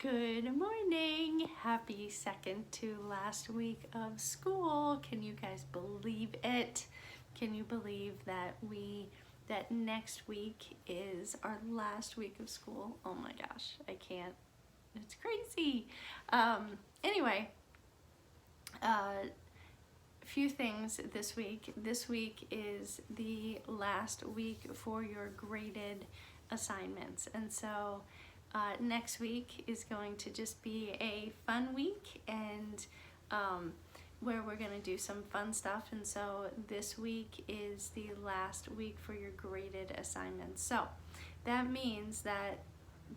Good morning. Happy second to last week of school. Can you guys believe it? Can you believe that next week is our last week of school? Oh my gosh, I can't. It's crazy. Anyway, a few things this week. This week is the last week for your graded assignments, and so next week is going to just be a fun week, and where we're going to do some fun stuff. And so this week is the last week for your graded assignments. So that means that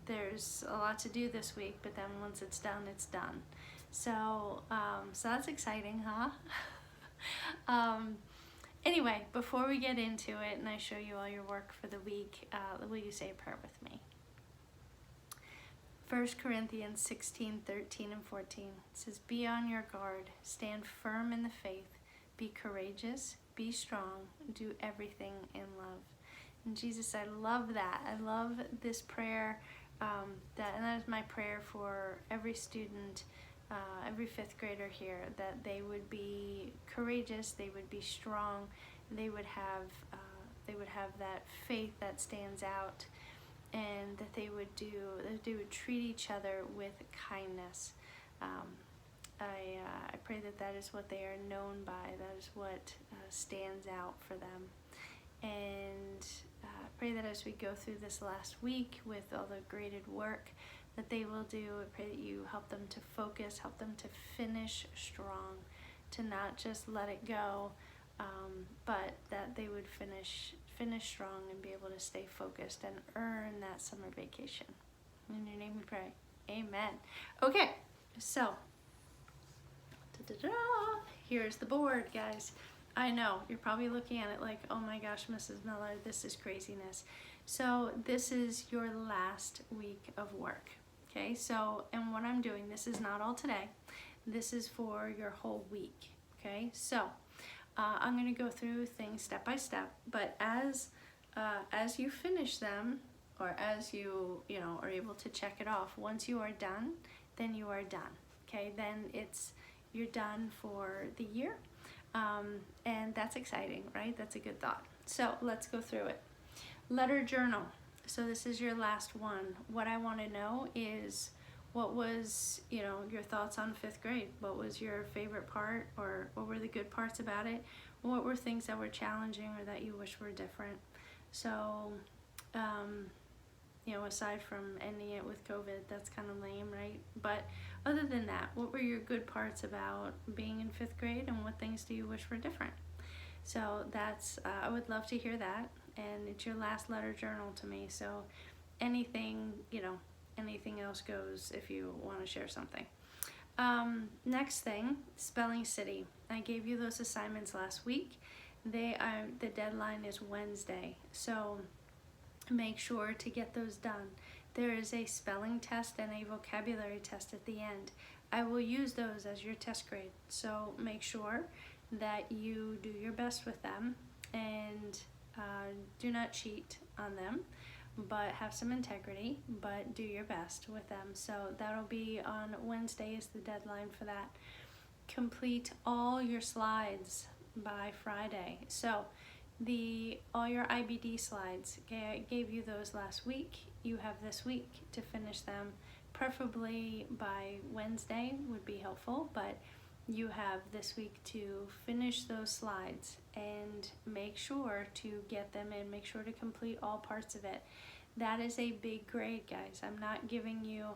there's a lot to do this week, but then once it's done, it's done. So that's exciting, huh? Anyway, before we get into it and I show you all your work for the week, will you say a prayer with me? 1 Corinthians 16:13 and 14 says, "Be on your guard, stand firm in the faith, be courageous, be strong, do everything in love." And Jesus, I love that. I love this prayer, and that is my prayer for every student, every fifth grader here, that they would be courageous, they would be strong, they would have that faith that stands out, and that they would treat each other with kindness. I pray that is what they are known by. That is what stands out for them. And I pray that as we go through this last week with all the graded work that they will do, I pray that you help them to focus, help them to finish strong, to not just let it go, but that they would finish strong and be able to stay focused and earn that summer vacation. In your name we pray. Amen. Okay, so here's the board, guys. I know you're probably looking at it like, oh my gosh, Mrs. Miller, this is craziness. So this is your last week of work. Okay, so, and what I'm doing, this is not all today. This is for your whole week. Okay, so I'm going to go through things step by step, but as you finish them, or as you are able to check it off, once you are done, then you are done. Okay, then you're done for the year, and that's exciting, right? That's a good thought. So let's go through it. Letter journal. So this is your last one. What I want to know is, what was, your thoughts on fifth grade? What was your favorite part, or what were the good parts about it? What were things that were challenging or that you wish were different? So, aside from ending it with COVID, that's kind of lame, right? But other than that, what were your good parts about being in fifth grade, and what things do you wish were different? So that's, I would love to hear that. And it's your last letter journal to me. So anything, anything else goes if you want to share something. Next thing, Spelling City. I gave you those assignments last week. The deadline is Wednesday, so make sure to get those done. There is a spelling test and a vocabulary test at the end. I will use those as your test grade, so make sure that you do your best with them, and do not cheat on them, but have some integrity, but do your best with them. So that'll be on Wednesday is the deadline for that. Complete all your slides by Friday. So all your IBD slides, okay, I gave you those last week. You have this week to finish them, preferably by Wednesday would be helpful, but you have this week to finish those slides and make sure to get them in. Make sure to complete all parts of it. That is a big grade, guys. I'm not giving you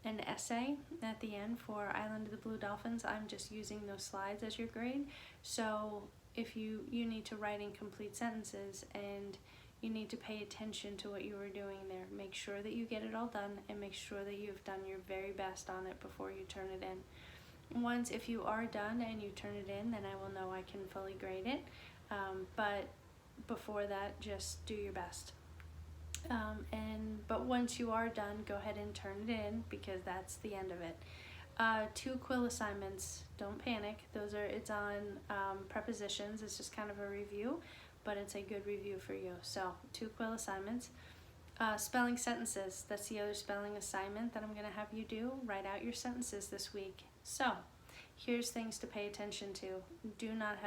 an essay at the end for Island of the Blue Dolphins. I'm just using those slides as your grade. So if you need to write incomplete sentences, and you need to pay attention to what you were doing there. Make sure that you get it all done, and make sure that you've done your very best on it before you turn it in. Once, if you are done and you turn it in, then I will know I can fully grade it. But before that, just do your best. But once you are done, go ahead and turn it in, because that's the end of it. 2 quill assignments. Don't panic. It's on prepositions. It's just kind of a review, but it's a good review for you. So 2 quill assignments. Spelling sentences. That's the other spelling assignment that I'm going to have you do. Write out your sentences this week. So, here's things to pay attention to. Do not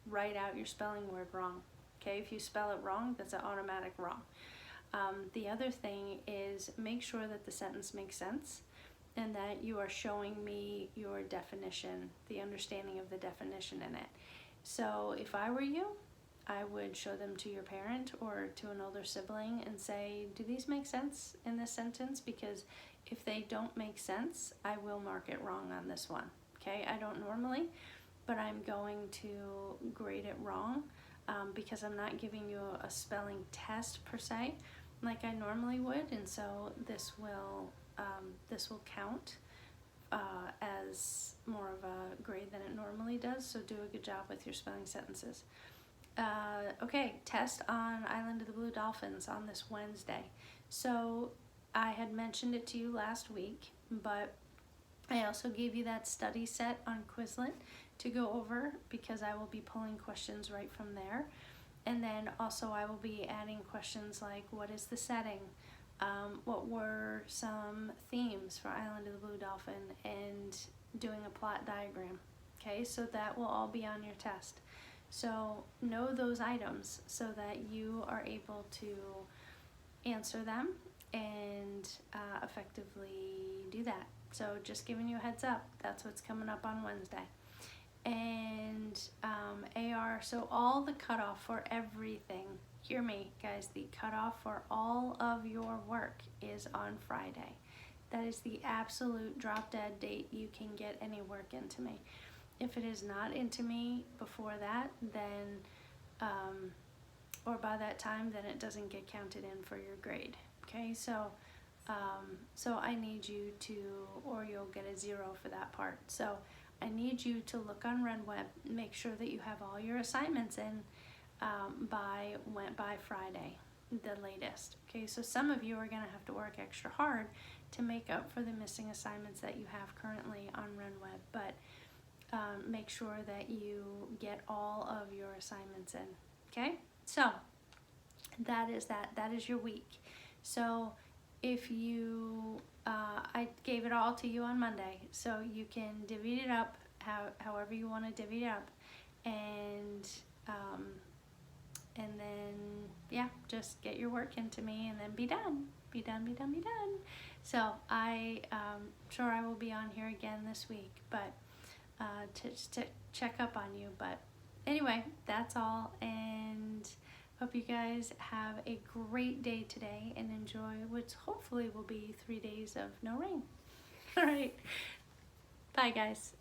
write out your spelling word wrong. Okay, if you spell it wrong, that's an automatic wrong. The other thing is make sure that the sentence makes sense and that you are showing me your definition, the understanding of the definition in it. So if I were you, I would show them to your parent or to an older sibling and say, do these make sense in this sentence? Because if they don't make sense, I will mark it wrong on this one. Okay, I don't normally, but I'm going to grade it wrong because I'm not giving you a spelling test per se like I normally would, and so this will count as more of a grade than it normally does, so do a good job with your spelling sentences. Okay, test on Island of the Blue Dolphins on this Wednesday. So I had mentioned it to you last week, but I also gave you that study set on Quizlet to go over because I will be pulling questions right from there. And then also I will be adding questions like, what is the setting? What were some themes for Island of the Blue Dolphin, and doing a plot diagram. Okay, so that will all be on your test. So know those items so that you are able to answer them and effectively do that. So just giving you a heads up, that's what's coming up on Wednesday. And AR, so all the cutoff for everything, hear me guys, the cutoff for all of your work is on Friday. That is the absolute drop dead date you can get any work into me. If it is not into me before that, then or by that time, then it doesn't get counted in for your grade. Okay, so I need you to, or you'll get a 0 for that part. So I need you to look on RenWeb, make sure that you have all your assignments in by Friday, the latest. Okay, so some of you are going to have to work extra hard to make up for the missing assignments that you have currently on RenWeb, but make sure that you get all of your assignments in. Okay, so that is your week. So if you I gave it all to you on Monday, so you can divvy it up however you want to divvy it up, and then yeah, just get your work into me and then be done. So I sure I will be on here again this week, but to check up on you. But anyway, that's all, and hope you guys have a great day today and enjoy what hopefully will be 3 days of no rain. All right, bye guys.